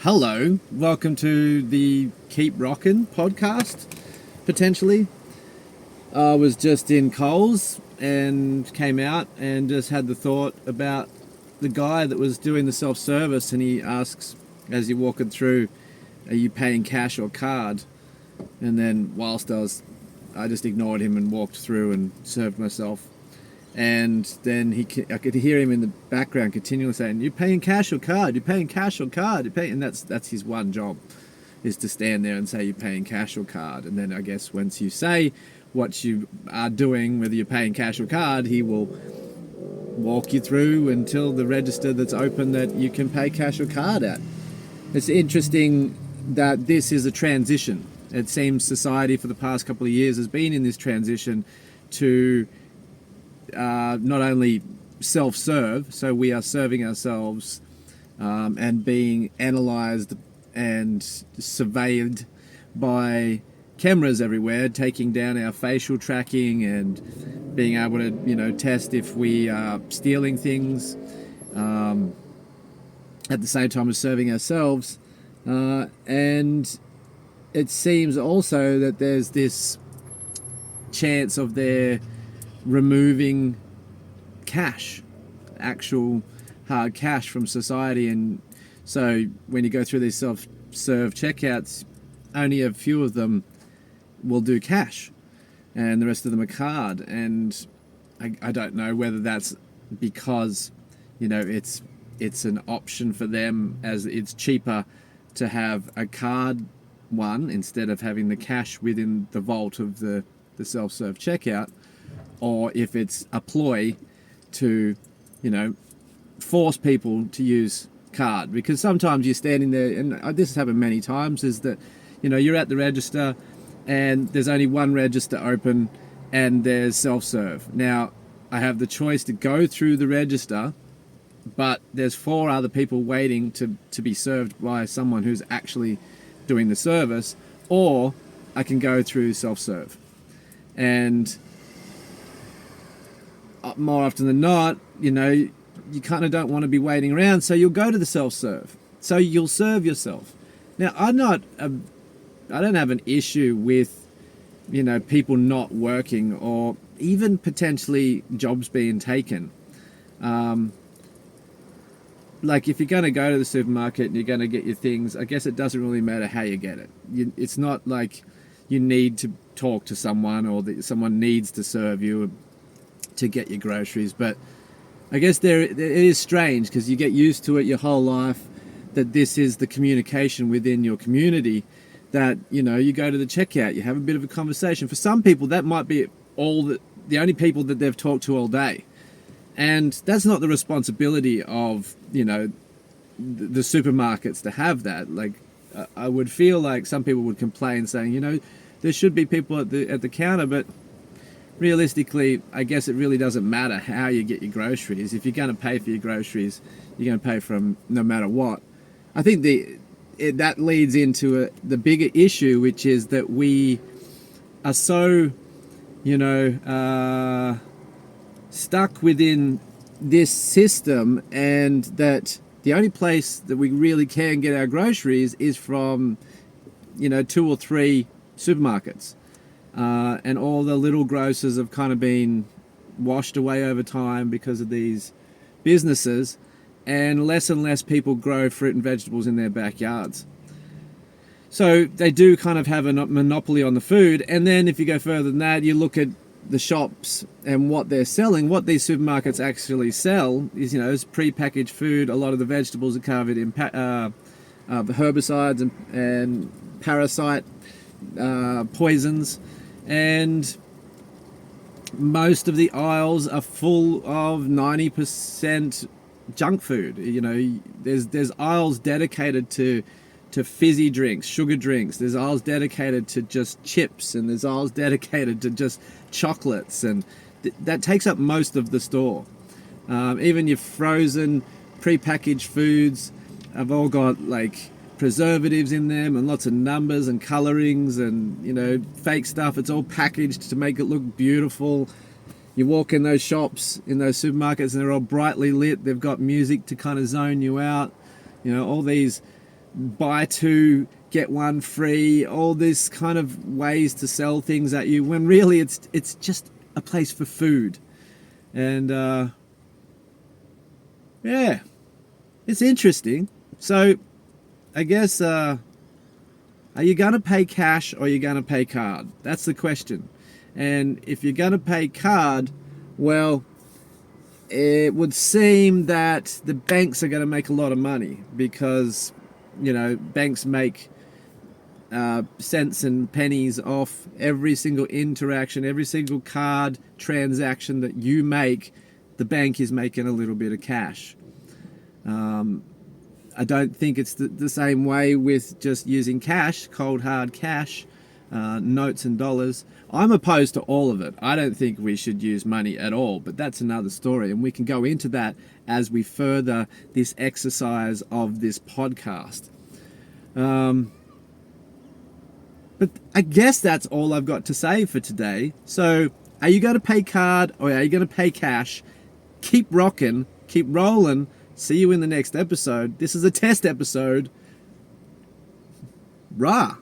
Hello, welcome to the Keep Rockin' podcast, potentially. I was just in Coles and came out and just had the thought about the guy that was doing the self-service, and he asks, as you're walking through, are you paying cash or card? And then I just ignored him and walked through and served myself. And then I could hear him in the background continually saying, "You're paying cash or card? You're paying cash or card? You're paying," and that's his one job, is to stand there and say you're paying cash or card. And then I guess once you say what you are doing, whether you're paying cash or card, he will walk you through until the register that's open that you can pay cash or card at. It's interesting that this is a transition. It seems society for the past couple of years has been in this transition to not only self-serve, so we are serving ourselves and being analysed and surveyed by cameras everywhere, taking down our facial tracking and being able to, test if we are stealing things at the same time as serving ourselves. And it seems also that there's this chance of their removing cash, actual hard cash from society. And so when you go through these self-serve checkouts, only a few of them will do cash and the rest of them are card. And I don't know whether that's because it's an option for them, as it's cheaper to have a card one instead of having the cash within the vault of the self-serve checkout, or if it's a ploy to, force people to use card. Because sometimes you're standing there, and this has happened many times, is that, you're at the register and there's only one register open and there's self-serve. Now, I have the choice to go through the register, but there's 4 other people waiting to be served by someone who's actually doing the service, or I can go through self-serve. And more often than not, you kind of don't want to be waiting around, so you'll go to the self-serve. So you'll serve yourself. Now, I don't have an issue with, people not working or even potentially jobs being taken. Like if you're going to go to the supermarket and you're going to get your things, I guess it doesn't really matter how you get it. It's not like you need to talk to someone or that someone needs to serve you to get your groceries. But I guess it is strange, because you get used to it your whole life, that this is the communication within your community, that you go to the checkout, you have a bit of a conversation. For some people that might be the only people that they've talked to all day, and that's not the responsibility of the supermarkets to have that. Like I would feel like some people would complain saying, there should be people at the counter, but realistically, I guess it really doesn't matter how you get your groceries. If you're going to pay for your groceries, you're going to pay for them no matter what. I think that leads into the bigger issue, which is that we are so, stuck within this system, and that the only place that we really can get our groceries is from, 2 or 3 supermarkets. And all the little grocers have kind of been washed away over time because of these businesses, and less people grow fruit and vegetables in their backyards. So they do kind of have a monopoly on the food. And then if you go further than that, you look at the shops and what they're selling. What these supermarkets actually sell is pre-packaged food. A lot of the vegetables are covered in herbicides and parasite poisons. And most of the aisles are full of 90% junk food. There's aisles dedicated to fizzy drinks, sugar drinks. There's aisles dedicated to just chips, and there's aisles dedicated to just chocolates, and that takes up most of the store. Even your frozen, pre-packaged foods have all got like preservatives in them and lots of numbers and colorings and fake stuff. It's all packaged to make it look beautiful. You walk in those shops, in those supermarkets, and they're all brightly lit. They've got music to kind of zone you out. All these buy two, get one free, all this kind of ways to sell things at you, when really it's just a place for food. And yeah, it's interesting. So I guess, are you going to pay cash or are you going to pay card? That's the question. And if you're going to pay card, well, it would seem that the banks are going to make a lot of money because, banks make cents and pennies off every single interaction, every single card transaction that you make. The bank is making a little bit of cash. I don't think it's the same way with just using cash, cold hard cash, notes and dollars. I'm opposed to all of it. I don't think we should use money at all, but that's another story, and we can go into that as we further this exercise of this podcast. But I guess that's all I've got to say for today. So, are you going to pay card or are you going to pay cash? Keep rocking, keep rolling. See you in the next episode. This is a test episode. Rah!